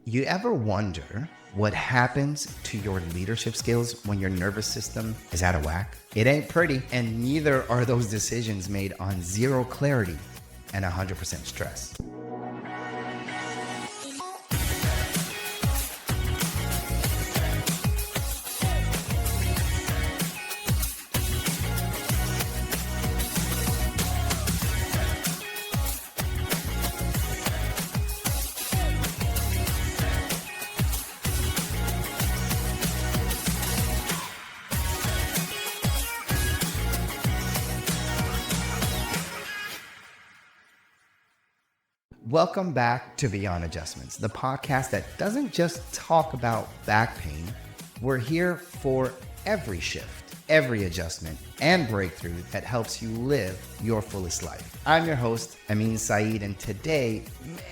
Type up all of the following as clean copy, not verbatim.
You ever wonder what happens to your leadership skills when your nervous system is out of whack? It ain't pretty, and neither are those decisions made on zero clarity and 100% stress. Welcome back to Beyond Adjustments, the podcast that doesn't just talk about back pain. We're here for every shift, every adjustment, and breakthrough that helps you live your fullest life. I'm your host, Amin Saeed, and today,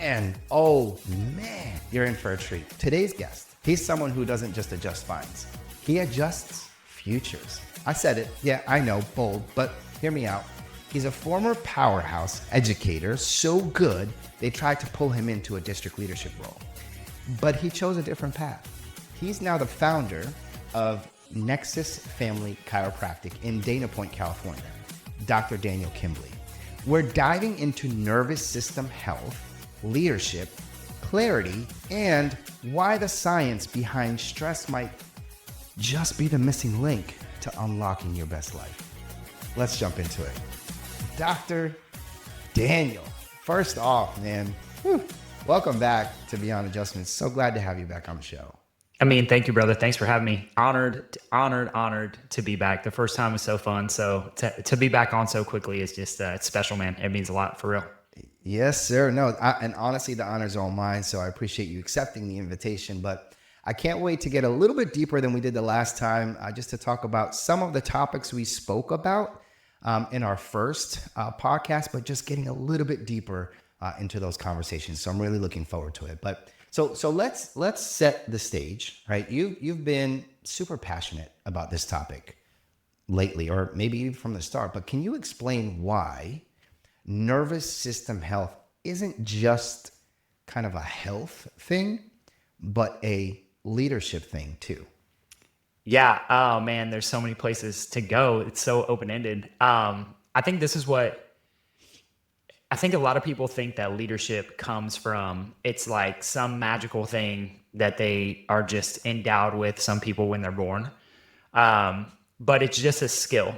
you're in for a treat. Today's guest, he's someone who doesn't just adjust spines. He adjusts futures. I said it, yeah, I know, bold, but hear me out. He's a former powerhouse educator, so good they tried to pull him into a district leadership role. But he chose a different path. He's now the founder of Nexus Family Chiropractic in Dana Point, California, Dr. Daniel Kimbley. We're diving into nervous system health, leadership, clarity, and why the science behind stress might just be the missing link to unlocking your best life. Let's jump into it. Dr. Daniel, first off, man, welcome back to Beyond Adjustments. So glad to have you back on the show. I mean, thank you, brother. Thanks for having me. Honored to be back. The first time was so fun. So to be back on so quickly is just, it's special, man. It means a lot, for real. Yes, sir. No, and honestly, the honor's all mine. So I appreciate you accepting the invitation, but I can't wait to get a little bit deeper than we did the last time, just to talk about some of the topics we spoke about in our first podcast, but just getting a little bit deeper into those conversations. So I'm really looking forward to it. But so let's set the stage, right? You've been super passionate about this topic lately, or maybe even from the start. But can you explain why nervous system health isn't just kind of a health thing, but a leadership thing too? Yeah. Oh man, there's so many places to go. It's so open-ended. I think this is I think a lot of people think that leadership comes from, it's like some magical thing that they are just endowed with, some people when they're born. But it's just a skill.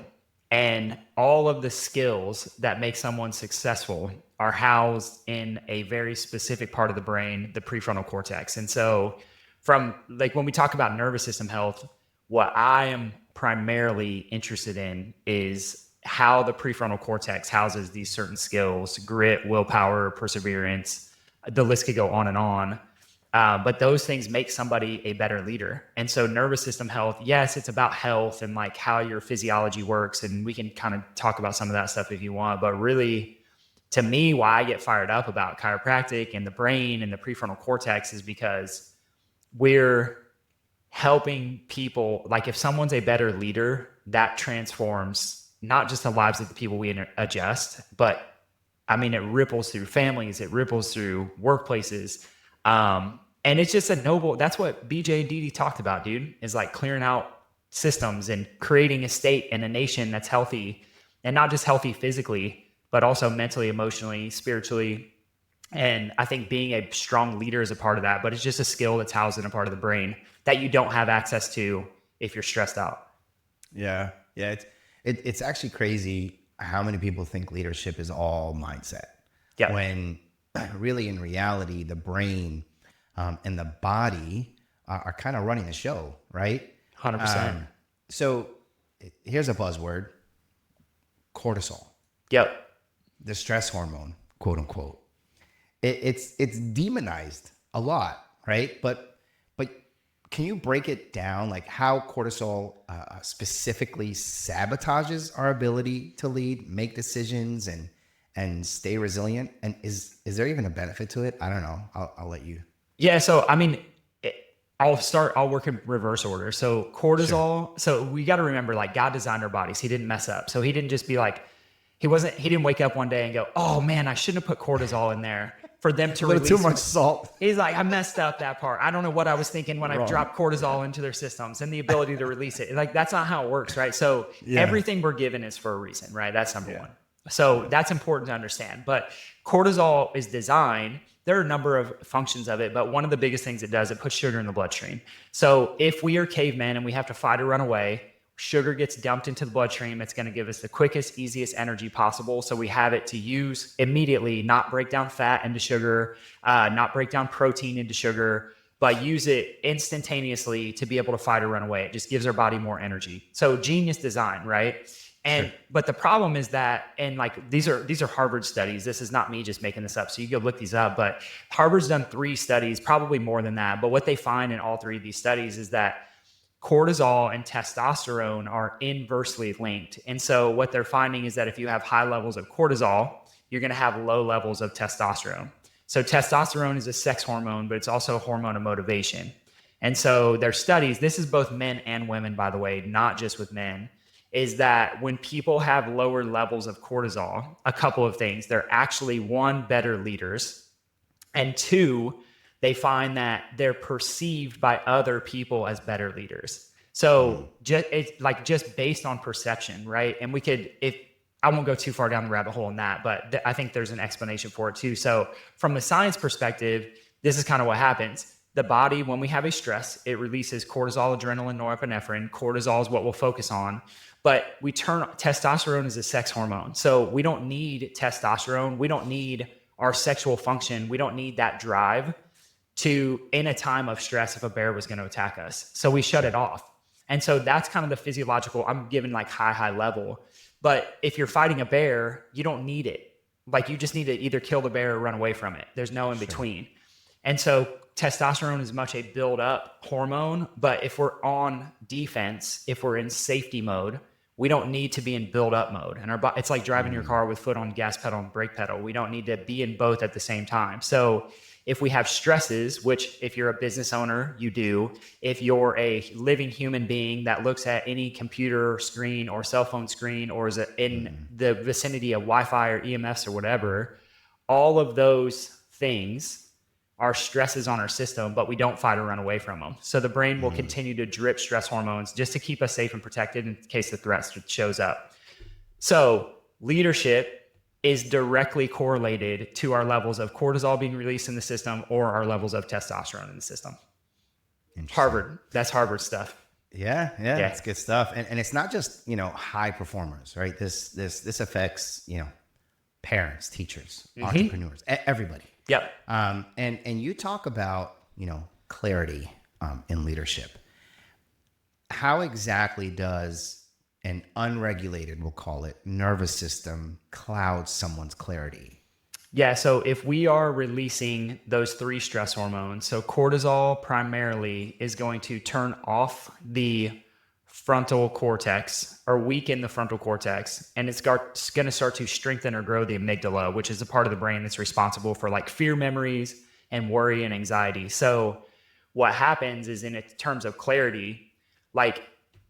And all of the skills that make someone successful are housed in a very specific part of the brain, the prefrontal cortex. And so from like when we talk about nervous system health, what I am primarily interested in is how the prefrontal cortex houses these certain skills: grit, willpower, perseverance. The list could go on and on. But those things make somebody a better leader. And so nervous system health, yes, it's about health and like how your physiology works. And we can kind of talk about some of that stuff if you want. But really, to me, why I get fired up about chiropractic and the brain and the prefrontal cortex is because we're helping people. Like if someone's a better leader, that transforms not just the lives of the people we adjust, but I mean, it ripples through families, it ripples through workplaces. And it's just a noble, that's what BJ and Didi talked about, dude, is like clearing out systems and creating a state and a nation that's healthy, and not just healthy physically, but also mentally, emotionally, spiritually. And I think being a strong leader is a part of that, but it's just a skill that's housed in a part of the brain that you don't have access to if you're stressed out. Yeah. It's actually crazy how many people think leadership is all mindset. Yeah. When really in reality, the brain and the body are kind of running the show, right? 100%. So here's a buzzword: cortisol. Yep. The stress hormone, quote unquote. It's demonized a lot, right? But can you break it down, like how cortisol specifically sabotages our ability to lead, make decisions, and stay resilient? And is there even a benefit to it? I don't know. I'll let you. Yeah. So, I mean, I'll work in reverse order. So cortisol, sure. So we got to remember, like, God designed our bodies. He didn't mess up. So he didn't just be like, he didn't wake up one day and go, oh man, I shouldn't have put cortisol in there. for them to a little release. Too much salt. He's like, I messed up that part. I don't know what I was thinking when I dropped cortisol into their systems and the ability to release it. Like, that's not how it works, right? So everything we're given is for a reason, right? That's number one. So that's important to understand. But cortisol is designed, there are a number of functions of it, but one of the biggest things it does, it puts sugar in the bloodstream. So if we are cavemen and we have to fight or run away, sugar gets dumped into the bloodstream. It's going to give us the quickest, easiest energy possible. So we have it to use immediately, not break down fat into sugar, not break down protein into sugar, but use it instantaneously to be able to fight or run away. It just gives our body more energy. So genius design, right? And but the problem is that, and like these are Harvard studies. This is not me just making this up. So you go look these up. But Harvard's done 3 studies, probably more than that. But what they find in all 3 of these studies is that cortisol and testosterone are inversely linked. And so what they're finding is that if you have high levels of cortisol, you're going to have low levels of testosterone. So testosterone is a sex hormone, but it's also a hormone of motivation. And so their studies, this is both men and women, by the way, not just with men, is that when people have lower levels of cortisol, a couple of things, they're actually, 1, better leaders, and 2, they find that they're perceived by other people as better leaders. So it's like just based on perception, right? And we could, if I won't go too far down the rabbit hole in that, but I think there's an explanation for it too. So from the science perspective, this is kind of what happens. The body, when we have a stress, it releases cortisol, adrenaline, norepinephrine. Cortisol is what we'll focus on. But testosterone is a sex hormone. So we don't need testosterone. We don't need our sexual function. We don't need that drive to, in a time of stress, if a bear was going to attack us. So we shut it off. And so that's kind of the physiological, I'm giving like high level. But if you're fighting a bear, you don't need it. Like, you just need to either kill the bear or run away from it. There's no in between. And so testosterone is much a build up hormone. But if we're on defense, if we're in safety mode, we don't need to be in build up mode. And it's like driving your car with foot on gas pedal and brake pedal. We don't need to be in both at the same time. So if we have stresses, which if you're a business owner, you do, if you're a living human being that looks at any computer screen or cell phone screen, or is in the vicinity of Wi-Fi or EMFs or whatever, all of those things are stresses on our system, but we don't fight or run away from them. So the brain will continue to drip stress hormones just to keep us safe and protected in case the threat shows up. So leadership is directly correlated to our levels of cortisol being released in the system or our levels of testosterone in the system. Harvard, that's Harvard stuff. Yeah, it's good stuff. And it's not just, high performers, right? This affects, parents, teachers, entrepreneurs, everybody. Yep. And you talk about, clarity in leadership. How exactly does an unregulated, we'll call it, nervous system cloud someone's clarity? Yeah. So if we are releasing those 3 stress hormones, so cortisol primarily is going to turn off the frontal cortex or weaken the frontal cortex, and it's going to start to strengthen or grow the amygdala, which is the part of the brain that's responsible for like fear memories and worry and anxiety. So what happens is, in terms of clarity, like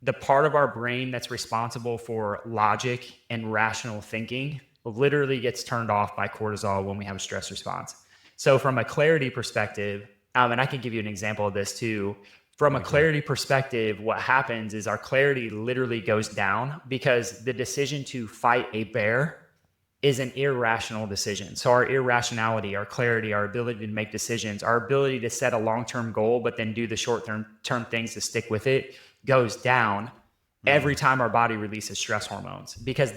the part of our brain that's responsible for logic and rational thinking literally gets turned off by cortisol when we have a stress response. So from a clarity perspective, and I can give you an example of this too. From a clarity perspective, what happens is our clarity literally goes down because the decision to fight a bear is an irrational decision. So our irrationality, our clarity, our ability to make decisions, our ability to set a long-term goal, but then do the short-term things to stick with it, goes down every time our body releases stress hormones, because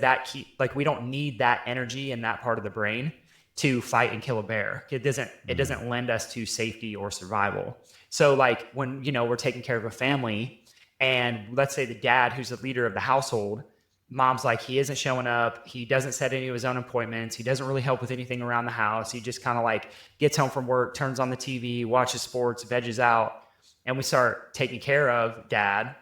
we don't need that energy in that part of the brain to fight and kill a bear. It doesn't lend us to safety or survival. So like when, we're taking care of a family, and let's say the dad, who's the leader of the household, mom's like, he isn't showing up. He doesn't set any of his own appointments. He doesn't really help with anything around the house. He just kind of like gets home from work, turns on the TV, watches sports, veges out. And we start taking care of dad.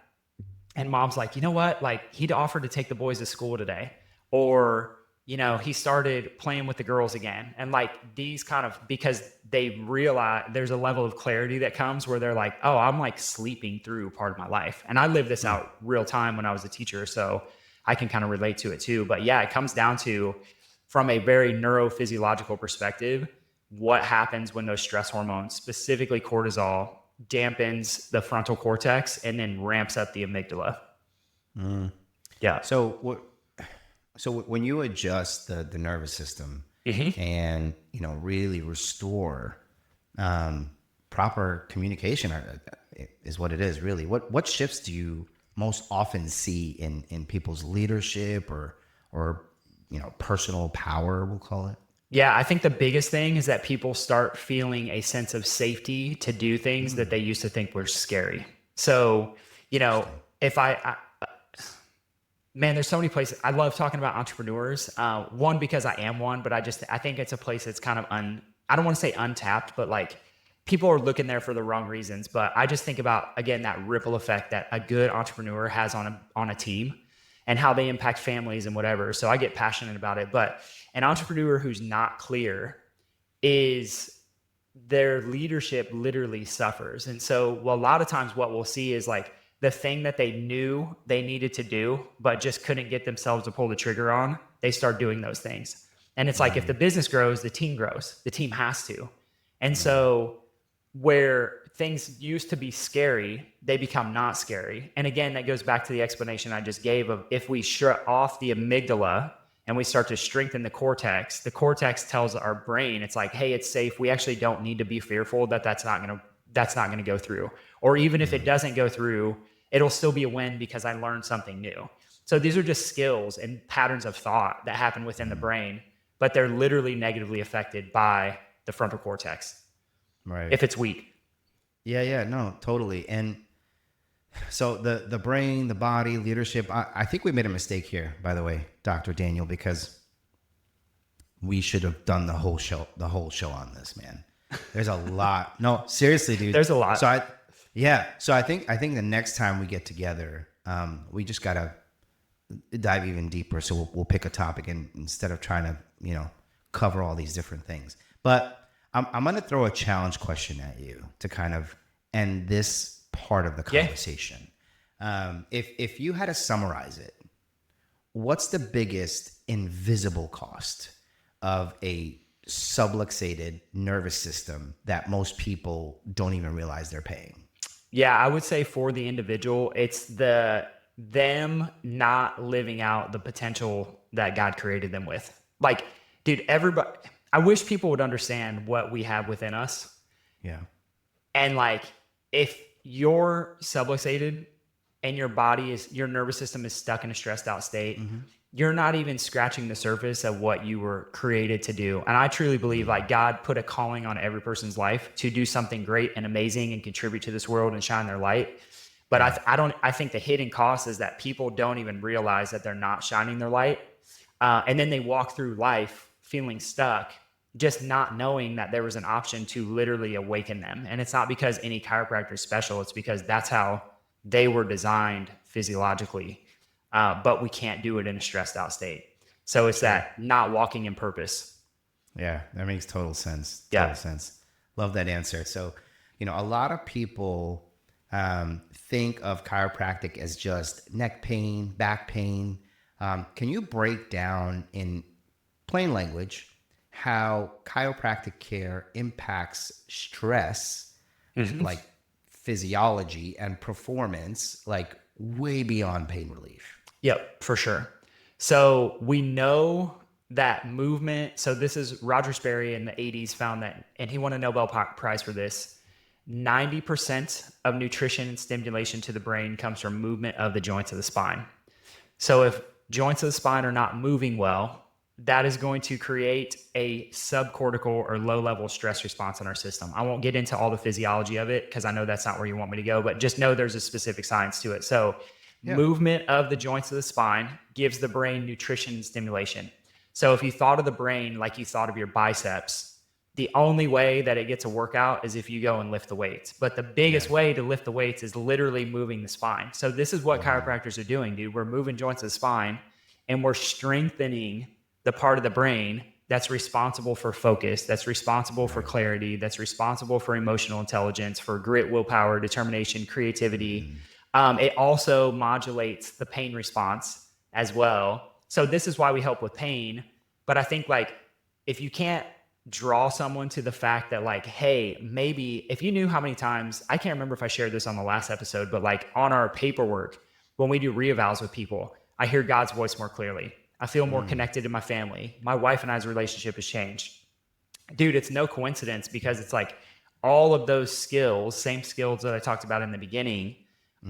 And mom's like, you know what? Like, he'd offered to take the boys to school today. Or, he started playing with the girls again. And like these kind of, because they realize there's a level of clarity that comes where they're like, oh, I'm like sleeping through part of my life. And I lived this out real time when I was a teacher. So I can kind of relate to it too. But yeah, it comes down to, from a very neurophysiological perspective, what happens when those stress hormones, specifically cortisol, dampens the frontal cortex and then ramps up the amygdala. Yeah. So when you adjust the nervous system and, really restore proper communication is what it is really. What shifts do you most often see in people's leadership or personal power, we'll call it? Yeah, I think the biggest thing is that people start feeling a sense of safety to do things that they used to think were scary. So, if man, there's so many places. I love talking about entrepreneurs. One, because I am one, but I think it's a place that's kind of I don't want to say untapped, but like people are looking there for the wrong reasons. But I just think about, again, that ripple effect that a good entrepreneur has on a team and how they impact families and whatever. So I get passionate about it. But an entrepreneur who's not clear is their leadership literally suffers. And so a lot of times what we'll see is like the thing that they knew they needed to do, but just couldn't get themselves to pull the trigger on, they start doing those things. And it's like, if the business grows, the team grows. The team has to. And so where things used to be scary, they become not scary. And again, that goes back to the explanation I just gave of if we shut off the amygdala and we start to strengthen the cortex tells our brain, it's like, hey, it's safe. We actually don't need to be fearful that's not going to go through. Or even if it doesn't go through, it'll still be a win because I learned something new. So these are just skills and patterns of thought that happen within the brain, but they're literally negatively affected by the frontal cortex. Right. If it's weak. Yeah, no, totally. And so the brain, the body, leadership, I think we made a mistake here, by the way, Dr. Daniel, because we should have done the whole show on this, man. There's a lot. No, seriously, dude. There's a lot. So I think the next time we get together, we just gotta dive even deeper. So we'll pick a topic and instead of trying to, cover all these different things. But I'm going to throw a challenge question at you to kind of end this part of the conversation. Yeah. If you had to summarize it, what's the biggest invisible cost of a subluxated nervous system that most people don't even realize they're paying? Yeah, I would say for the individual, it's them not living out the potential that God created them with. Like, dude, I wish people would understand what we have within us. Yeah. And like, if you're subluxated and your nervous system is stuck in a stressed out state, you're not even scratching the surface of what you were created to do. And I truly believe like God put a calling on every person's life to do something great and amazing and contribute to this world and shine their light. But I think the hidden cost is that people don't even realize that they're not shining their light. And then they walk through life feeling stuck, just not knowing that there was an option to literally awaken them. And it's not because any chiropractor is special. It's because that's how they were designed physiologically. But we can't do it in a stressed out state. So it's that not walking in purpose. Yeah, that makes total sense. Total sense. Love that answer. So, a lot of people think of chiropractic as just neck pain, back pain. Can you break down in plain language how chiropractic care impacts stress, like physiology and performance, like way beyond pain relief? Yep, for sure. So we know that movement. So this is Roger Sperry in the 80s found that, and he won a Nobel Prize for this. 90% of nutrition and stimulation to the brain comes from movement of the joints of the spine. So if joints of the spine are not moving well, that is going to create a subcortical or low-level stress response in our system. I won't get into all the physiology of it because I know that's not where you want me to go, but just know there's a specific science to it. So movement of the joints of the spine gives the brain nutrition and stimulation. So if you thought of the brain like you thought of your biceps, the only way that it gets a workout is if you go and lift the weights. But the biggest way to lift the weights is literally moving the spine. So this is what chiropractors are doing, dude. We're moving joints of the spine and we're strengthening the part of the brain that's responsible for focus, that's responsible for clarity, that's responsible for emotional intelligence, for grit, willpower, determination, creativity. It also modulates the pain response as well. So this is why we help with pain. But I think like if you can't draw someone to the fact that like, hey, maybe if you knew how many times, I can't remember if I shared this on the last episode, but like on our paperwork, when we do reevals with people, I hear God's voice more clearly. I feel more connected to my family. My wife and I's relationship has changed. Dude, it's no coincidence, because it's like all of those skills, same skills that I talked about in the beginning,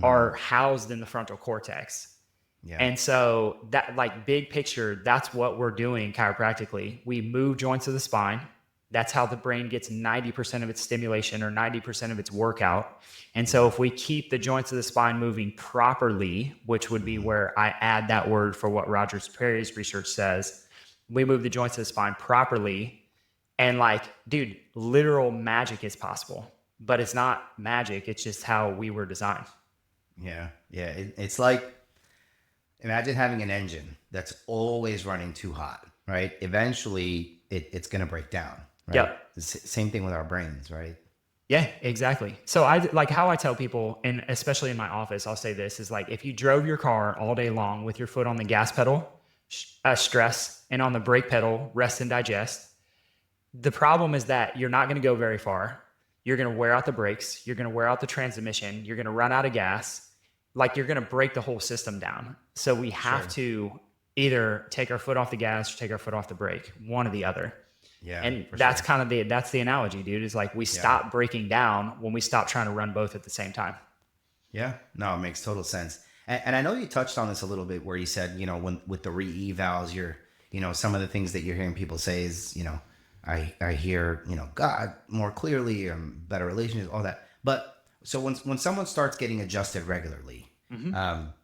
are housed in the frontal cortex. Yeah. And so that, like, big picture, that's what we're doing chiropractically. We move joints of the spine. That's how the brain gets 90% of its stimulation or 90% of its workout. And so if we keep the joints of the spine moving properly, which would be where I add that word for what Roger Perry's research says, we move the joints of the spine properly, and like, dude, literal magic is possible. But it's not magic. It's just how we were designed. Yeah. Yeah. It's like, imagine having an engine that's always running too hot, right? Eventually it's going to break down, right? Yep. Same thing with our brains, right? Yeah, exactly. So I like how I tell people, and especially in my office, I'll say this is like, if you drove your car all day long with your foot on the gas pedal, stress, and on the brake pedal, rest and digest, the problem is that you're not going to go very far. You're going to wear out the brakes. You're going to wear out the transmission. You're going to run out of gas. Like, you're going to break the whole system down. So we have to either take our foot off the gas or take our foot off the brake, one or the other. Yeah. And that's kind of that's the analogy, dude, is like we stop breaking down when we stop trying to run both at the same time. Yeah. No, it makes total sense. And I know you touched on this a little bit where you said, when with the re-evals, some of the things that you're hearing people say is, I hear, God more clearly, better relationships, all that. But so when someone starts getting adjusted regularly,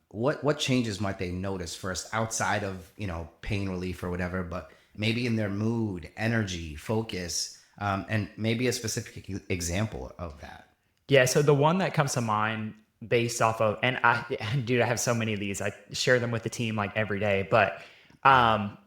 what changes might they notice first outside of, pain relief or whatever, but maybe in their mood, energy, focus, and maybe a specific example of that? Yeah. So the one that comes to mind based off of, and I have so many of these, I share them with the team like every day, but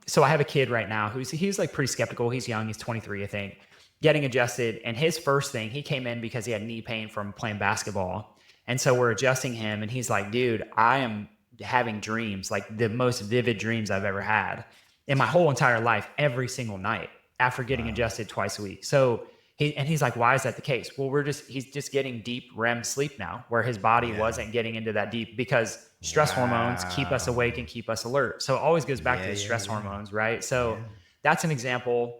so I have a kid right now he's like pretty skeptical. He's young. He's 23, I think, getting adjusted. And his first thing, he came in because he had knee pain from playing basketball. And so we're adjusting him, and he's like, dude, I am having dreams, like the most vivid dreams I've ever had in my whole entire life, every single night after getting adjusted twice a week. So he's like, why is that the case? Well, he's just getting deep REM sleep now, where his body wasn't getting into that deep, because stress hormones keep us awake and keep us alert. So it always goes back to the stress hormones, right? So that's an example.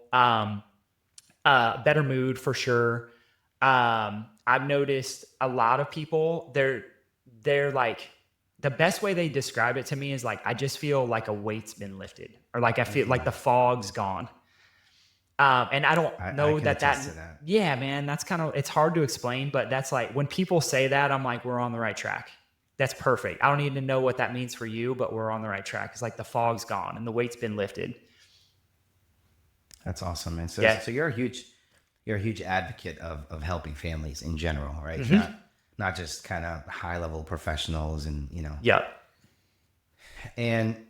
Better mood for sure. I've noticed a lot of people, they're like, the best way they describe it to me is like, I just feel like a weight's been lifted, or like I feel like the fog's gone. And I don't know that yeah, man, that's it's hard to explain, but that's like, when people say that, I'm like, we're on the right track. That's perfect. I don't need to know what that means for you, but we're on the right track. It's like the fog's gone and the weight's been lifted. That's awesome, man. So you're a huge advocate of helping families in general, right? Not just kind of high level professionals and, Yeah. And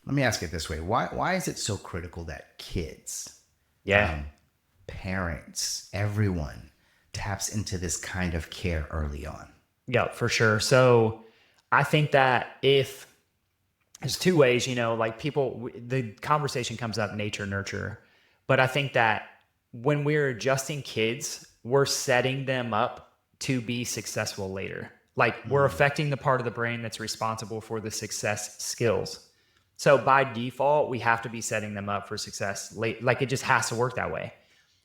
let me ask it this way. Why is it so critical that kids, parents, everyone taps into this kind of care early on? Yeah, for sure. So I think that if there's two ways, like the conversation comes up, nature, nurture. But I think that when we're adjusting kids, we're setting them up to be successful later. Like, we're affecting the part of the brain that's responsible for the success skills. So by default, we have to be setting them up for success late. Like, it just has to work that way,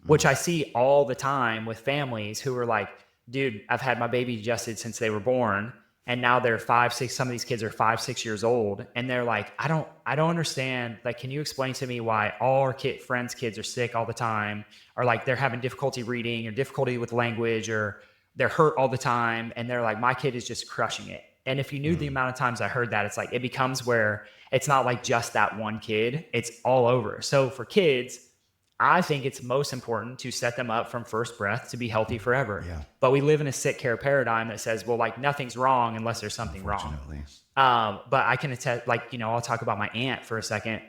which I see all the time with families who are like, dude, I've had my baby adjusted since they were born. And now they're 5, 6, some of these kids are 5, 6 years old. And they're like, I don't understand. Like, can you explain to me why all our friends' kids are sick all the time? Or like, they're having difficulty reading or difficulty with language, or they're hurt all the time. And they're like, my kid is just crushing it. And if you knew the amount of times I heard that, it's like, it becomes where it's not like just that one kid, it's all over. So for kids, I think it's most important to set them up from first breath to be healthy forever. Yeah. But we live in a sick care paradigm that says, well, like, nothing's wrong unless there's something wrong. But I can attest, like, I'll talk about my aunt for a second.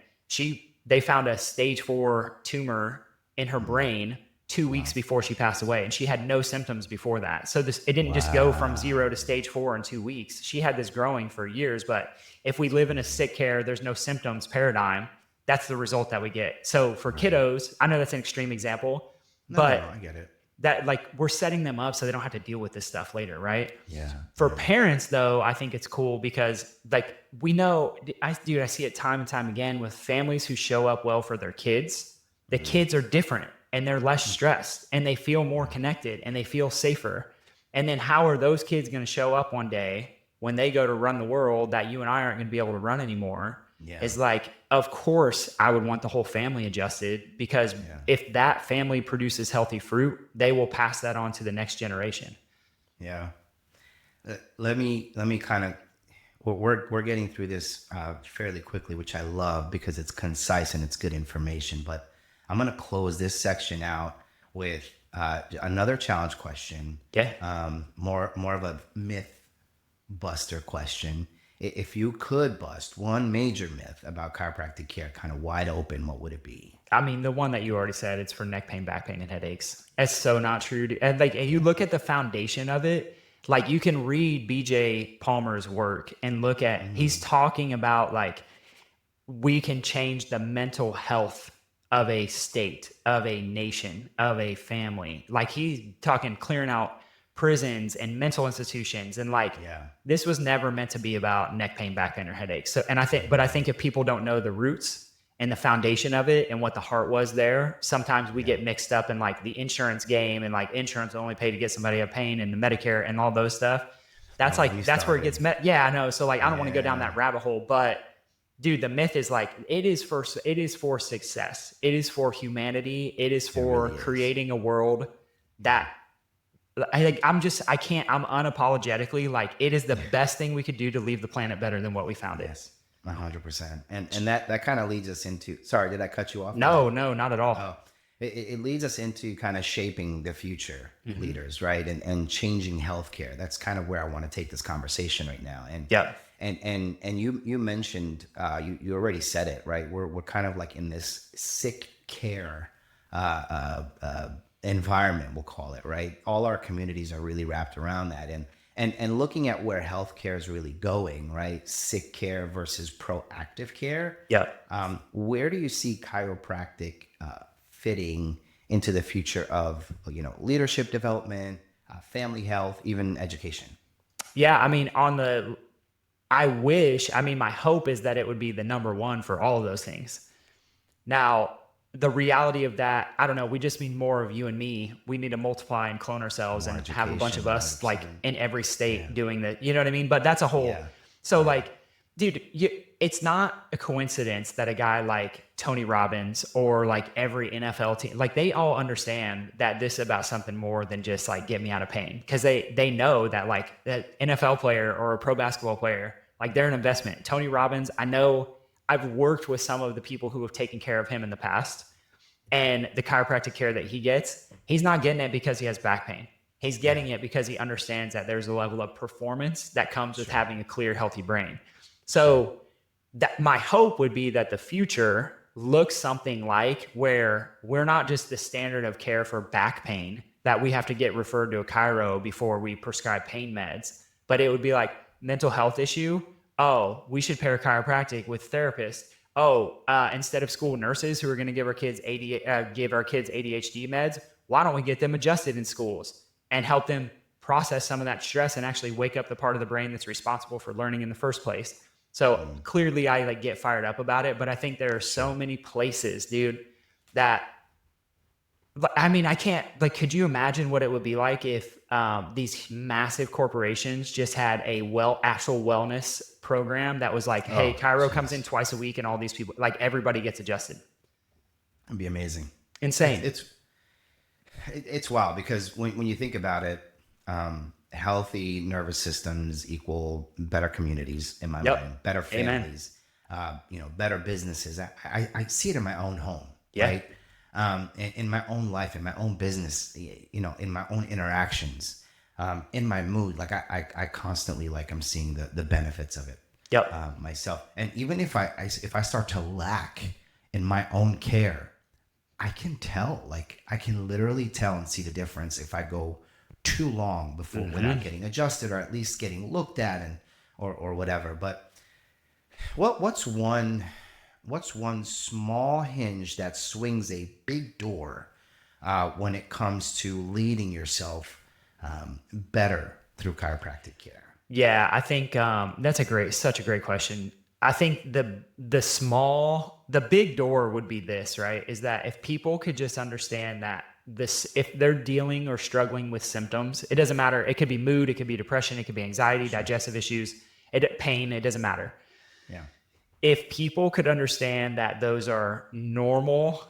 They found a stage 4 tumor in her brain 2 weeks before she passed away, and she had no symptoms before that. So it didn't just go from 0 to stage 4 in 2 weeks. She had this growing for years. But if we live in a sick care, there's no symptoms paradigm, that's the result that we get. So for kiddos, I know that's an extreme example, No, but I get it. that like we're setting them up so they don't have to deal with this stuff later, right? Yeah. For parents though, I think it's cool because like we know, I see it time and time again with families who show up well for their kids. The kids are different and they're less stressed and they feel more connected and they feel safer. And then how are those kids going to show up one day when they go to run the world that you and I aren't going to be able to run anymore? Yeah. Is like, of course, I would want the whole family adjusted because if that family produces healthy fruit, they will pass that on to the next generation. Yeah. Let me kind of, we're getting through this fairly quickly, which I love because it's concise and it's good information. But I'm going to close this section out with another challenge question. Yeah. More of a myth buster question. If you could bust one major myth about chiropractic care, kind of wide open, what would it be? I mean, the one that you already said, it's for neck pain, back pain, and headaches. It's so not true. And like, you look at the foundation of it, like you can read BJ Palmer's work and look at, he's talking about like, we can change the mental health of a state, of a nation, of a family. Like he's talking clearing out prisons and mental institutions. And like, this was never meant to be about neck pain, back pain, or headaches. So, and I think if people don't know the roots and the foundation of it and what the heart was there, sometimes we get mixed up in like the insurance game and like insurance only pay to get somebody a pain and the Medicare and all those stuff. That's that's where it gets met. Yeah, I know. So like, I don't want to go down that rabbit hole, but dude, the myth is like, it is for success. It is for humanity. It is for creating a world that I'm unapologetically like, it is the best thing we could do to leave the planet better than what we found it. 100%. And that kind of leads us into, sorry, did I cut you off? No, not at all. Oh, it leads us into kind of shaping the future leaders, right? And changing healthcare. That's kind of where I want to take this conversation right now. And you mentioned, you already said it, right? We're kind of like in this sick care, environment, we'll call it, right? All our communities are really wrapped around that. And looking at where healthcare is really going, right? Sick care versus proactive care. Where do you see chiropractic fitting into the future of, leadership development, family health, even education? Yeah, I mean, my hope is that it would be the number one for all of those things. Now, the reality of that, I don't know, we just mean more of you and me. We need to multiply and clone ourselves and have a bunch of us 100%. Like in every state doing that. You know what I mean? But that's a whole, so like, dude, it's not a coincidence that a guy like Tony Robbins or like every NFL team, like they all understand that this is about something more than just like get me out of pain. Cause they know that like that NFL player or a pro basketball player, like they're an investment. Tony Robbins, I know I've worked with some of the people who have taken care of him in the past, and the chiropractic care that he gets, he's not getting it because he has back pain. He's getting it because he understands that there's a level of performance that comes with having a clear, healthy brain. So that my hope would be that the future looks something like where we're not just the standard of care for back pain, that we have to get referred to a chiro before we prescribe pain meds, but it would be like mental health issue. Oh, we should pair chiropractic with therapists. Oh, instead of school nurses who are going to give our kids ADHD meds, why don't we get them adjusted in schools and help them process some of that stress and actually wake up the part of the brain that's responsible for learning in the first place? So clearly I like get fired up about it, but I think there are so many places, dude, that, I mean, I can't, like, could you imagine what it would be like if these massive corporations just had a actual wellness program that was like, hey, chiro comes in twice a week and all these people, like everybody gets adjusted? It'd be amazing. Insane. It's wild because when you think about it, healthy nervous systems equal better communities in my mind, better families, better businesses. I see it in my own home, right? In my own life, in my own business, in my own interactions, in my mood. Like I constantly, like, I'm seeing the benefits of it myself. And even if I start to lack in my own care, I can tell, like I can literally tell and see the difference if I go too long before without getting adjusted or at least getting looked at or whatever. But what's one What's one small hinge that swings a big door when it comes to leading yourself better through chiropractic care? Yeah, I think that's such a great question. I think the big door would be this, right? Is that if people could just understand that if they're dealing or struggling with symptoms, it doesn't matter. It could be mood, it could be depression, it could be anxiety, digestive issues, pain, it doesn't matter. Yeah. If people could understand that those are normal,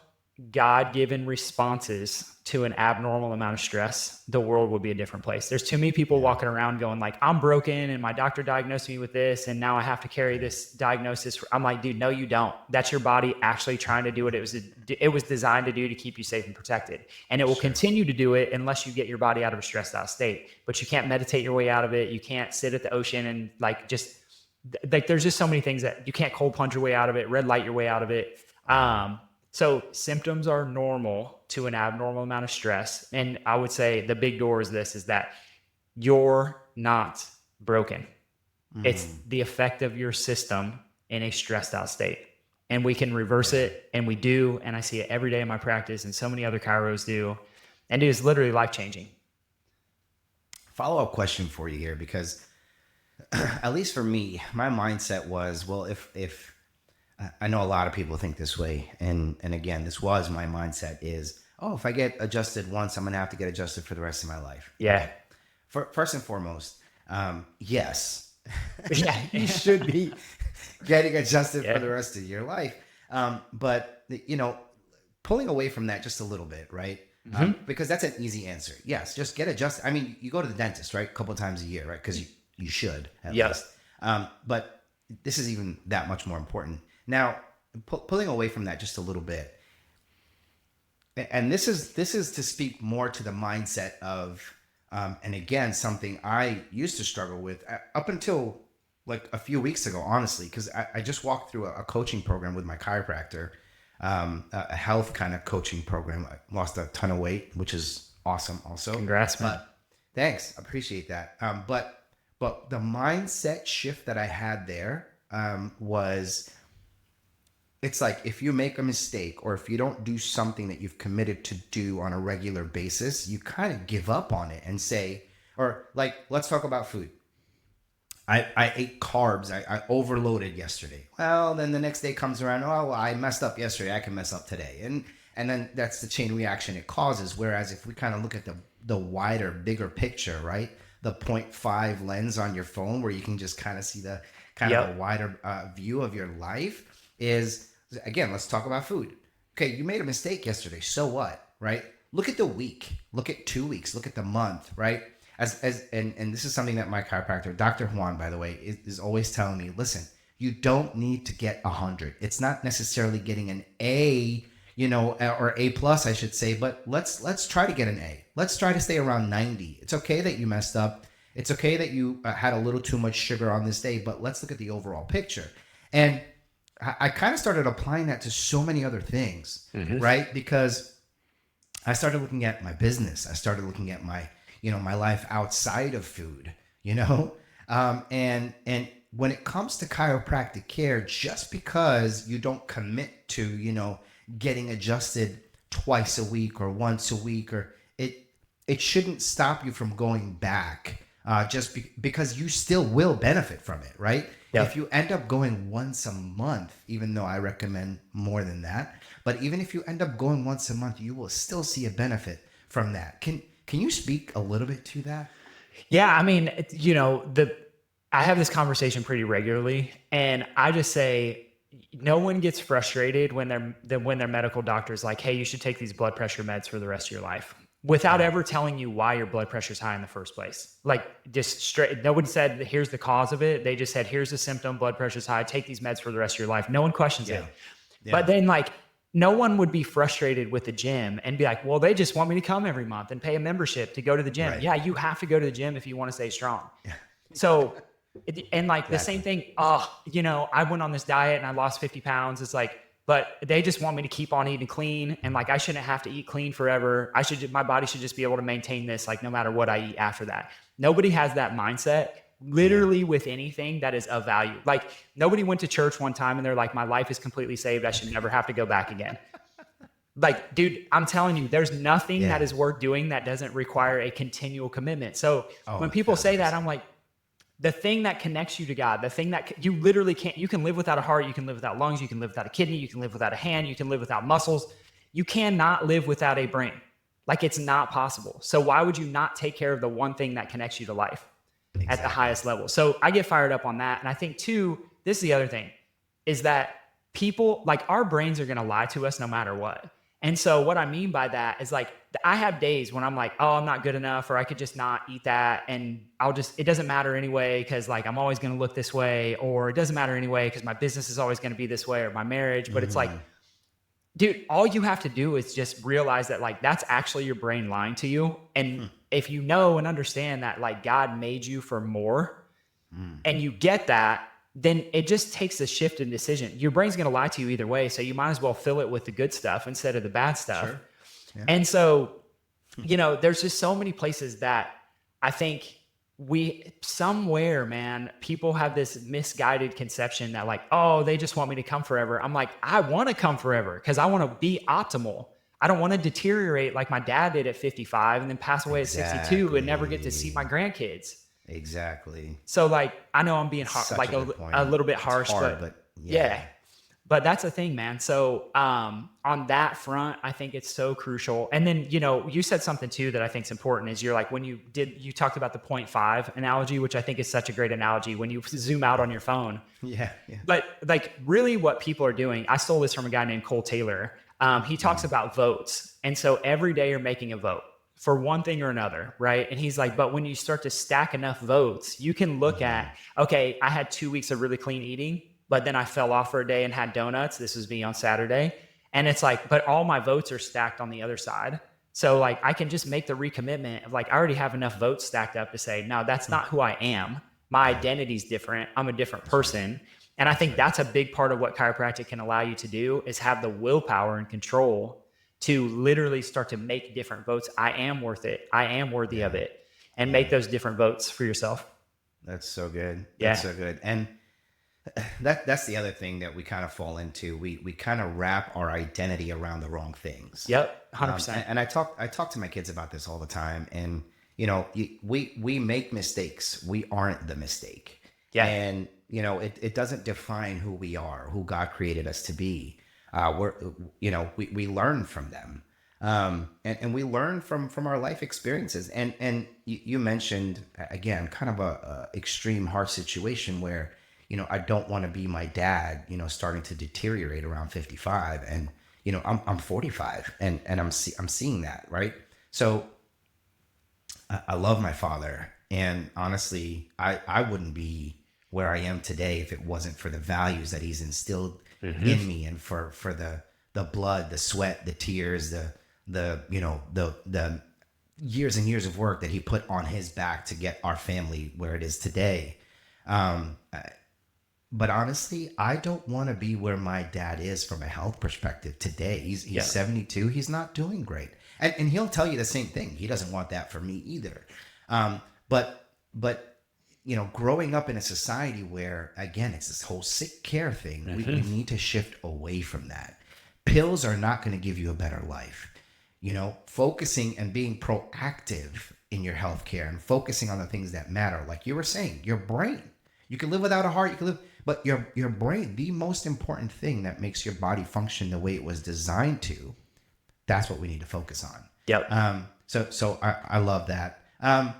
God-given responses to an abnormal amount of stress, the world would be a different place. There's too many people walking around going like, I'm broken and my doctor diagnosed me with this and now I have to carry this diagnosis. I'm like, dude, no, you don't. That's your body actually trying to do what it was designed to do to keep you safe and protected. And it will continue to do it unless you get your body out of a stressed out state. But you can't meditate your way out of it. You can't sit at the ocean and there's just so many things that you can't cold plunge your way out of it, red light your way out of it. So symptoms are normal to an abnormal amount of stress. And I would say the big door is that you're not broken. It's the effect of your system in a stressed out state. And we can reverse it, and we do. And I see it every day in my practice, and so many other chiros do. And it is literally life-changing. Follow-up question for you here, because at least for me, my mindset was, well, if I know a lot of people think this way, and again, this was my mindset is, if I get adjusted once, I'm gonna have to get adjusted for the rest of my life. Yeah. First and foremost, yes, you should be getting adjusted for the rest of your life. But pulling away from that just a little bit, right? Because that's an easy answer. Yes, just get adjusted. I mean, you go to the dentist, right? A couple of times a year, right? Because you should at least. But this is even that much more important. Now, pulling away from that just a little bit, and this is to speak more to the mindset of, and again, something I used to struggle with up until like a few weeks ago, honestly, because I just walked through a coaching program with my chiropractor, a health kind of coaching program. I lost a ton of weight, which is awesome also. Congrats, man. Thanks. I appreciate that. But the mindset shift that I had there was, it's like if you make a mistake or if you don't do something that you've committed to do on a regular basis, you kind of give up on it and say, or like, let's talk about food. I ate carbs. I overloaded yesterday. Well, then the next day comes around. Oh, well, I messed up yesterday. I can mess up today. And then that's the chain reaction it causes. Whereas if we kind of look at the wider, bigger picture, right? The 0.5 lens on your phone where you can just kind of see the kind of a wider view of your life is, again, let's talk about food. Okay, you made a mistake yesterday. So what, right? Look at the week. Look at 2 weeks. Look at the month, right? And this is something that my chiropractor, Dr. Juan, by the way, is always telling me, listen, you don't need to get 100. It's not necessarily getting an A, or A plus, I should say, but let's try to get an A. Let's try to stay around 90. It's okay that you messed up. It's okay that you had a little too much sugar on this day, but let's look at the overall picture. And I kind of started applying that to so many other things, right? Because I started looking at my business. I started looking at my life outside of food, and when it comes to chiropractic care, just because you don't commit to, getting adjusted twice a week or once a week, or it shouldn't stop you from going back, because you still will benefit from it, right? Yep. If you end up going once a month, even though I recommend more than that, but even if you end up going once a month, you will still see a benefit from that. Can you speak a little bit to that? Yeah, I mean, I have this conversation pretty regularly, and I just say no one gets frustrated when their medical doctor is like, "Hey, you should take these blood pressure meds for the rest of your life," without ever telling you why your blood pressure is high in the first place. Like, just straight. No one said, "Here's the cause of it." They just said, "Here's the symptom. Blood pressure is high. Take these meds for the rest of your life." No one questions it. Yeah. But then, no one would be frustrated with the gym and be like, well, they just want me to come every month and pay a membership to go to the gym. Right. Yeah, you have to go to the gym if you want to stay strong. Yeah. So, the same thing, I went on this diet and I lost 50 pounds. It's like, but they just want me to keep on eating clean. And I shouldn't have to eat clean forever. My body should just be able to maintain this, no matter what I eat after that. Nobody has that mindset. literally with anything that is of value. Like nobody went to church one time and they're like, my life is completely saved. I should never have to go back again. Like, dude, I'm telling you, there's nothing that is worth doing that doesn't require a continual commitment. So when people say that, I'm like, the thing that connects you to God, the thing that you literally can't, you can live without a heart, you can live without lungs, you can live without a kidney, you can live without a hand, you can live without muscles. You cannot live without a brain. Like it's not possible. So why would you not take care of the one thing that connects you to life at the highest level? So I get fired up on that. And I think too, this is the other thing, is that people, like our brains are going to lie to us no matter what. And so what I mean by that is like, I have days when I'm like, oh, I'm not good enough, or I could just not eat that. And it doesn't matter anyway, because like, I'm always going to look this way, or it doesn't matter anyway, because my business is always going to be this way, or my marriage. But it's like, dude, all you have to do is just realize that like, that's actually your brain lying to you. And if you know and understand that like God made you for more and you get that, then it just takes a shift in decision. Your brain's going to lie to you either way. So you might as well fill it with the good stuff instead of the bad stuff. Sure. Yeah. And so, there's just so many places that I think somewhere, man, people have this misguided conception that like, oh, they just want me to come forever. I'm like, I want to come forever because I want to be optimal. I don't want to deteriorate like my dad did at 55 and then pass away at 62 and never get to see my grandkids. Exactly. So like, I know I'm being like a little bit harsh, but yeah. But that's the thing, man. So on that front, I think it's so crucial. And then, you said something too that I think is important is you're like, when you talked about the 0.5 analogy, which I think is such a great analogy when you zoom out on your phone. Yeah. But like really what people are doing, I stole this from a guy named Cole Taylor. He talks about votes. And so every day you're making a vote for one thing or another, right? And he's like, but when you start to stack enough votes, you can look at, okay, I had 2 weeks of really clean eating, but then I fell off for a day and had donuts. This was me on Saturday. And it's like, but all my votes are stacked on the other side. So like, I can just make the recommitment of like, I already have enough votes stacked up to say, no, that's not who I am. My identity's different. I'm a different person. And I think that's a big part of what chiropractic can allow you to do is have the willpower and control to literally start to make different votes. I am worth it. I am worthy of it. And make those different votes for yourself. That's so good. That's so good. And that's the other thing that we kind of fall into. We kind of wrap our identity around the wrong things. Yep. 100%. And I talk to my kids about this all the time. And, we make mistakes. We aren't the mistake. Yeah. And, it doesn't define who we are, who God created us to be. We learn from them. And we learn from our life experiences. And you mentioned again, kind of a extreme harsh situation where, I don't want to be my dad, starting to deteriorate around 55 and, I'm 45 and I'm seeing that. Right. So I love my father, and honestly, I wouldn't be where I am today if it wasn't for the values that he's instilled in me, and for the blood, the sweat, the tears, the years and years of work that he put on his back to get our family where it is today. But honestly, I don't want to be where my dad is from a health perspective today. He's 72. He's not doing great. And he'll tell you the same thing. He doesn't want that for me either. But growing up in a society where, again, it's this whole sick care thing, we need to shift away from that. Pills are not going to give you a better life. Focusing and being proactive in your healthcare and focusing on the things that matter. Like you were saying, your brain. You can live without a heart. You can live, but your brain, the most important thing that makes your body function the way it was designed to. That's what we need to focus on. Yep. So I love that. And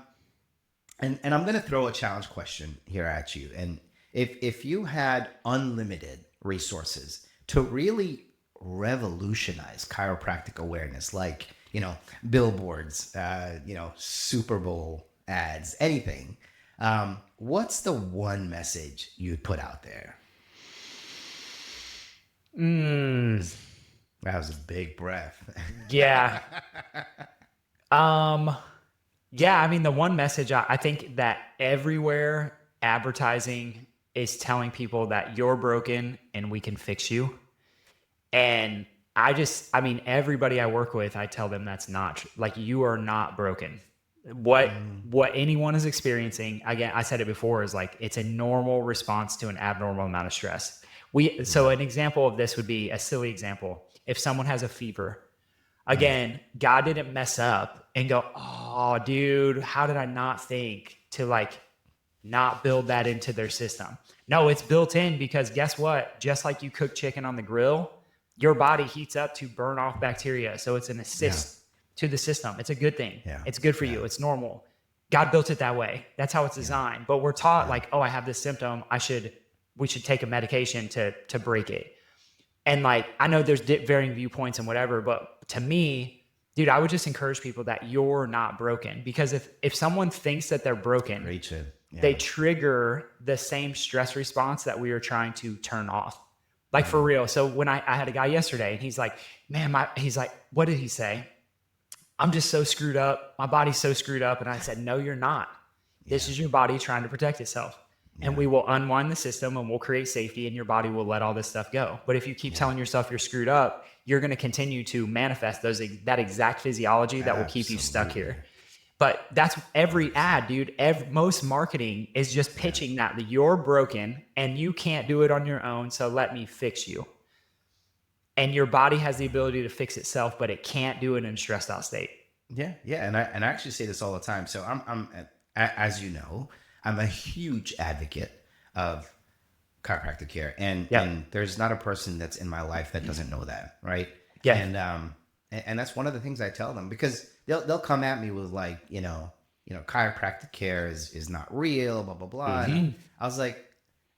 I'm going to throw a challenge question here at you. And if you had unlimited resources to really revolutionize chiropractic awareness, like, billboards, Super Bowl ads, anything, what's the one message you'd put out there? That was a big breath. Yeah. Yeah, I mean, the one message, I think that everywhere advertising is telling people that you're broken and we can fix you. And everybody I work with, I tell them that's not true. Like, you are not broken. What anyone is experiencing, again, I said it before, is like it's a normal response to an abnormal amount of stress. So an example of this would be a silly example. If someone has a fever, again, God didn't mess up and go, oh, dude, how did I not think to like not build that into their system? No, it's built in because guess what? Just like you cook chicken on the grill, your body heats up to burn off bacteria. So it's an assist to the system. It's a good thing. Yeah. It's good for you. It's normal. God built it that way. That's how it's designed. But we're taught like, oh, I have this symptom. We should take a medication to break it. And like, I know there's varying viewpoints and whatever, but to me, dude, I would just encourage people that you're not broken, because if someone thinks that they're broken, they trigger the same stress response that we are trying to turn off. Like for real. So when I had a guy yesterday and he's like, man, he's like, what did he say? I'm just so screwed up. My body's so screwed up. And I said, no, you're not. This is your body trying to protect itself. And we will unwind the system and we'll create safety and your body will let all this stuff go. But if you keep telling yourself you're screwed up, you're going to continue to manifest that exact physiology that will keep you stuck here. But that's every ad, dude. Most marketing is just pitching that you're broken and you can't do it on your own. So let me fix you. And your body has the ability to fix itself, but it can't do it in a stressed out state. Yeah. And I actually say this all the time. So I'm as you know, I'm a huge advocate of chiropractic care, and there's not a person that's in my life that doesn't know that, right? Yeah. And that's one of the things I tell them, because they'll come at me with like, chiropractic care is not real, blah blah blah. And I was like,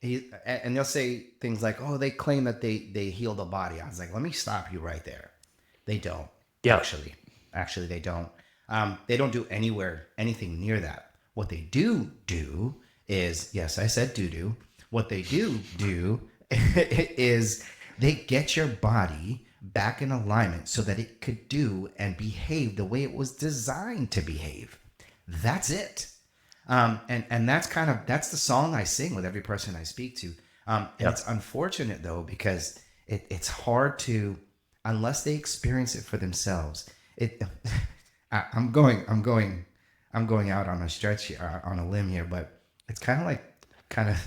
and they'll say things like, oh, they claim that they heal the body. I was like, let me stop you right there. They don't. Yeah. Actually, they don't. They don't do anything near that. What they do is, yes, I said do. What they do is they get your body back in alignment so that it could do and behave the way it was designed to behave. That's it. And that's the song I sing with every person I speak to. And it's unfortunate though, because it's hard to, unless they experience it for themselves. I'm going out on a stretch here, on a limb here, but it's kind of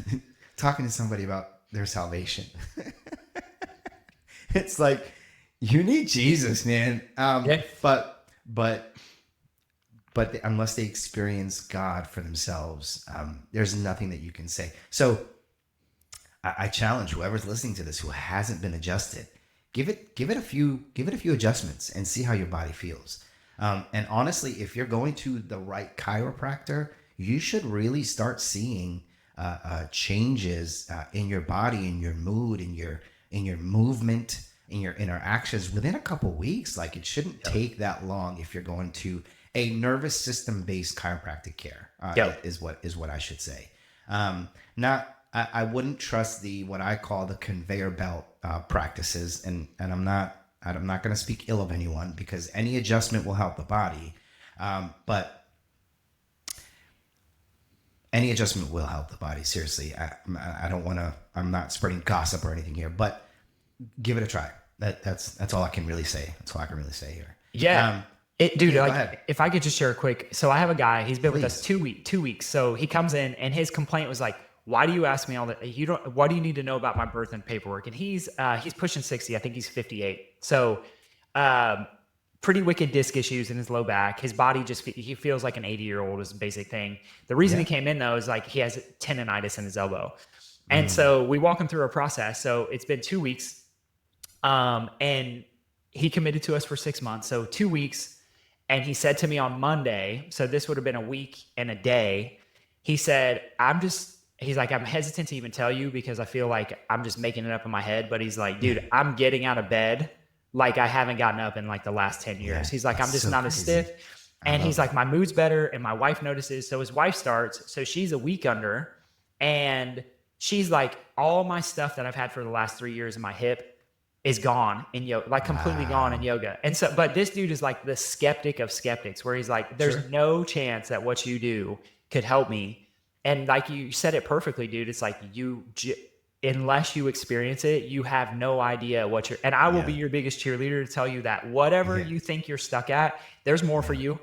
talking to somebody about their salvation. It's like, you need Jesus, man. But unless they experience God for themselves, there's nothing that you can say. So I challenge whoever's listening to this who hasn't been adjusted, give it a few adjustments and see how your body feels. And honestly, if you're going to the right chiropractor, you should really start seeing changes in your body, in your mood, in your movement, in your interactions within a couple weeks. Like, it shouldn't take that long if you're going to a nervous system based chiropractic care. Is what I should say. I wouldn't trust what I call the conveyor belt practices, and I'm not going to speak ill of anyone, because any adjustment will help the body, but any adjustment will help the body. Seriously, I don't want to. I'm not spreading gossip or anything here, but give it a try. That's all I can really say. That's all I can really say here. Yeah. If I could just share a quick. So I have a guy. He's been with us 2 weeks. So he comes in and his complaint was like, why do you ask me all that? What do you need to know about my birth and paperwork? And he's pushing 60. I think he's 58. So, pretty wicked disc issues in his low back. His body he feels like an 80-year-old is the basic thing. The reason he came in though is like he has tendonitis in his elbow. And so we walk him through a process. So it's been 2 weeks. And he committed to us for 6 months. So 2 weeks. And he said to me on Monday, so this would have been a week and a day. He said, he's like, I'm hesitant to even tell you because I feel like I'm just making it up in my head. But he's like, dude, I'm getting out of bed like I haven't gotten up in like the last 10 years. He's like, I'm just not as stiff. And he's like, my mood's better. And my wife notices. So his wife starts. So she's a week under. And she's like, all my stuff that I've had for the last 3 years in my hip is gone in yoga, like completely gone in yoga. And so, but this dude is like the skeptic of skeptics, where he's like, there's no chance that what you do could help me. And like you said it perfectly, dude. It's like unless you experience it, you have no idea and I will be your biggest cheerleader to tell you that whatever you think you're stuck at, there's more for you.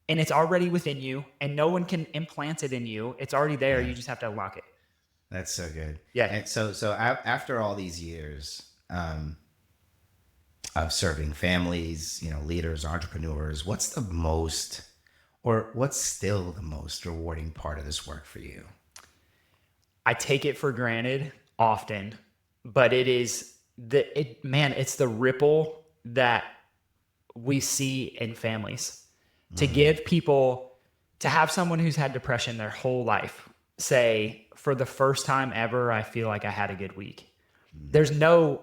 and it's already within you, and no one can implant it in you. It's already there. You just have to unlock it. That's so good. Yeah. And so after all these years of serving families, leaders, entrepreneurs, what's still the most rewarding part of this work for you? I take it for granted often, but it's the ripple that we see in families. To give people, to have someone who's had depression their whole life say, for the first time ever, I feel like I had a good week. There's no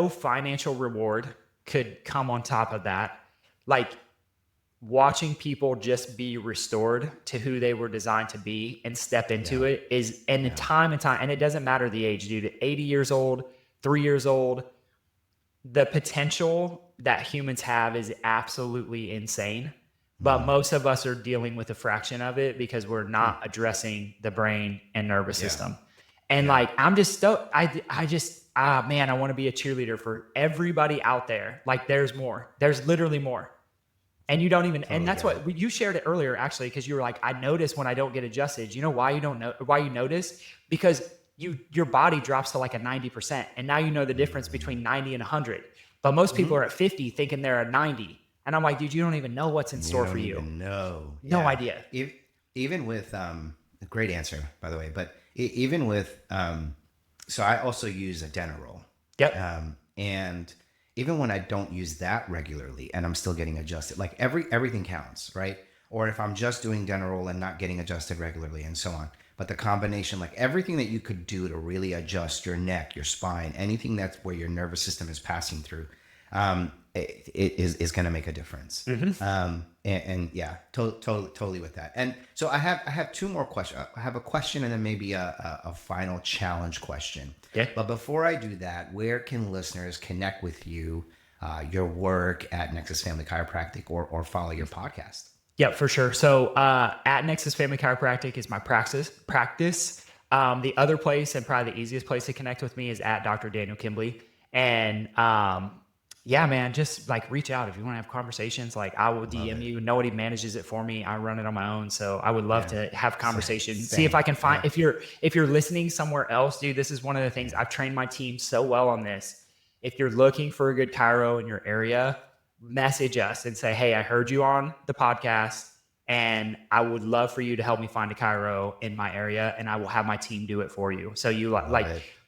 financial reward could come on top of that. Like watching people just be restored to who they were designed to be and step into it is, and time, and it doesn't matter the age, dude, 80 years old, 3 years old, the potential that humans have is absolutely insane. But most of us are dealing with a fraction of it because we're not addressing the brain and nervous system. And like, I'm just stoked. Man, I want to be a cheerleader for everybody out there. Like there's more, there's literally more. And you don't even, and that's what you shared it earlier, actually, because you were like, I notice when I don't get adjusted. You know why you don't know, why you notice? Because your body drops to like a 90%. And now you know the difference between 90 and 100. But most people are at 50 thinking they're at 90. And I'm like, dude, you don't even know what's in store for you. No idea. Even with, great answer, by the way, but even with, so I also use a Denerol. Yep. And even when I don't use that regularly and I'm still getting adjusted, like everything counts, right? Or if I'm just doing Denerol and not getting adjusted regularly and so on. But the combination, like everything that you could do to really adjust your neck, your spine, anything that's where your nervous system is passing through, it is going to make a difference. And yeah, totally with that. And so I have two more questions. I have a question and then maybe a final challenge question. Yeah. But before I do that, where can listeners connect with you, your work at Nexus Family Chiropractic, or follow your podcast? Yeah, for sure. So at Nexus Family Chiropractic is my practice. The other place and probably the easiest place to connect with me is at Dr. Daniel Kimbley. And yeah, man, just like reach out if you want to have conversations. Like I will DM you. Nobody manages it for me. I run it on my own. So I would love to have conversations. See if I can find, if you're listening somewhere else, dude, this is one of the things I've trained my team so well on this. If you're looking for a good chiro in your area, message us and say, hey, I heard you on the podcast and I would love for you to help me find a chiro in my area, and I will have my team do it for you. So you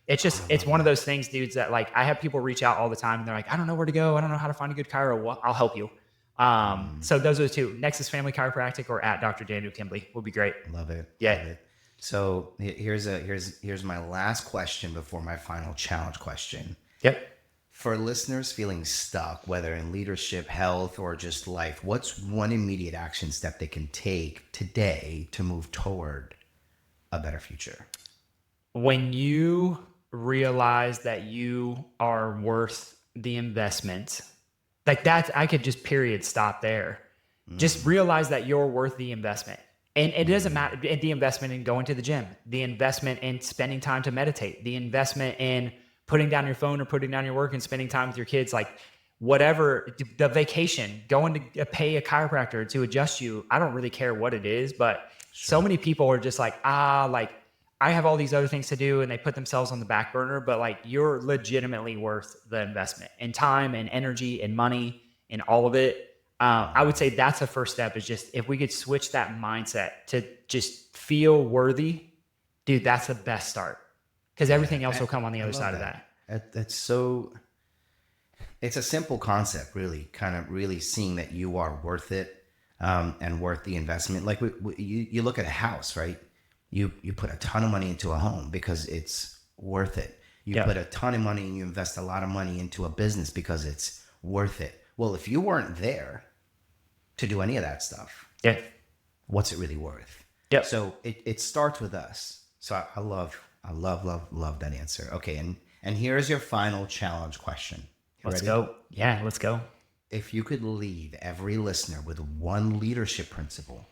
it's one of those things, dudes, that like I have people reach out all the time and they're like, I don't know where to go. I don't know how to find a good chiro. Well, I'll help you. So those are the two, Nexus Family Chiropractic or at Dr. Daniel Kimbley would be great. Love it. Yeah. Love it. So here's my last question before my final challenge question. Yep. For listeners feeling stuck, whether in leadership, health, or just life, what's one immediate action step they can take today to move toward a better future? When you realize that you are worth the investment, like that, I could just period stop there. Just realize that you're worth the investment. And it doesn't matter, the investment in going to the gym, the investment in spending time to meditate, the investment in putting down your phone or putting down your work and spending time with your kids, like whatever, the vacation, going to pay a chiropractor to adjust you. I don't really care what it is, but so many people are just like, like I have all these other things to do, and they put themselves on the back burner, but like you're legitimately worth the investment in time and energy and money and all of it. I would say that's the first step, is just if we could switch that mindset to just feel worthy, dude, that's the best start. Because everything else will come on the other side of that. That's so, it's a simple concept, really, kind of really seeing that you are worth it, and worth the investment. Like you look at a house, right? You put a ton of money into a home because it's worth it. You put a ton of money and you invest a lot of money into a business because it's worth it. Well, if you weren't there to do any of that stuff, what's it really worth? So it starts with us. So I love that answer. Okay, and here's your final challenge question. Let's go. Yeah, let's go. If you could leave every listener with one leadership principle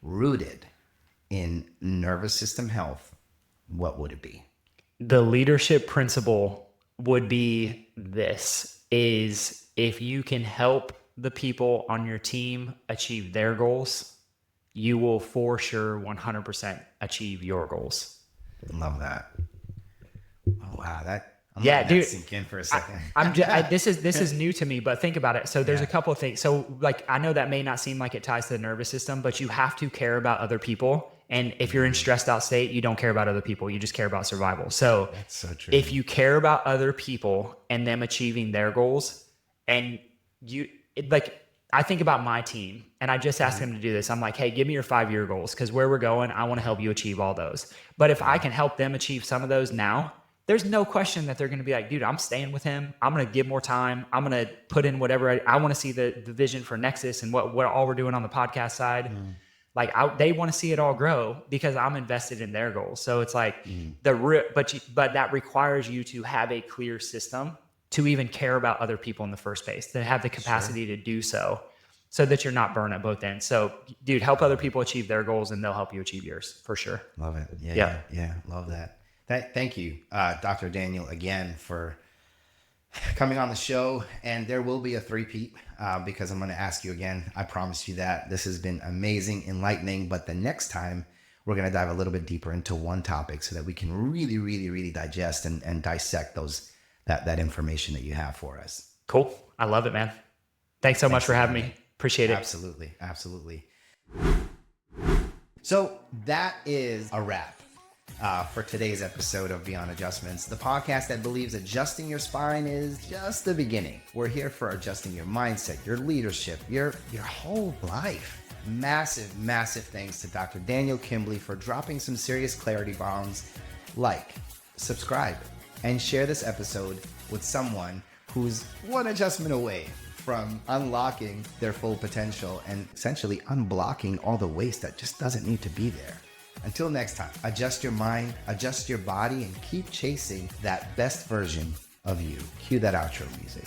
rooted in nervous system health, what would it be? The leadership principle would be this, is if you can help the people on your team achieve their goals, you will for sure 100% achieve your goals. Love that. Oh, wow. I'm Yeah, letting that dude. Sink in for a second. This is new to me, but think about it. So there's a couple of things. So like, I know that may not seem like it ties to the nervous system, but you have to care about other people. And if you're in stressed out state, you don't care about other people. You just care about survival. So That's so true. if you care about other people and them achieving their goals, and I think about my team, and I just asked them to do this. I'm like, hey, give me your 5-year goals, because where we're going, I want to help you achieve all those. But if I can help them achieve some of those now, there's no question that they're going to be like, dude, I'm staying with him. I'm going to give more time. I'm going to put in whatever I want to see the vision for Nexus and what all we're doing on the podcast side. They want to see it all grow because I'm invested in their goals. So it's like but that requires you to have a clear system to even care about other people in the first place, to have the capacity to do so that you're not burned at both ends. So dude, help other people achieve their goals and they'll help you achieve yours for sure. Love it. Yeah. Love that. Thank you, Dr. Daniel, again, for coming on the show. And there will be a three-peat because I'm going to ask you again. I promise you that. This has been amazing, enlightening. But the next time, we're going to dive a little bit deeper into one topic so that we can really, really, really digest and dissect that information that you have for us. Cool. I love it, man. Thanks so much for having me. Appreciate it. Absolutely. So that is a wrap for today's episode of Beyond Adjustments, the podcast that believes adjusting your spine is just the beginning. We're here for adjusting your mindset, your leadership, your whole life. Massive thanks to Dr. Daniel Kimbley for dropping some serious clarity bombs. Like, subscribe, and share this episode with someone who's one adjustment away from unlocking their full potential and essentially unblocking all the waste that just doesn't need to be there. Until next time, adjust your mind, adjust your body, and keep chasing that best version of you. Cue that outro music.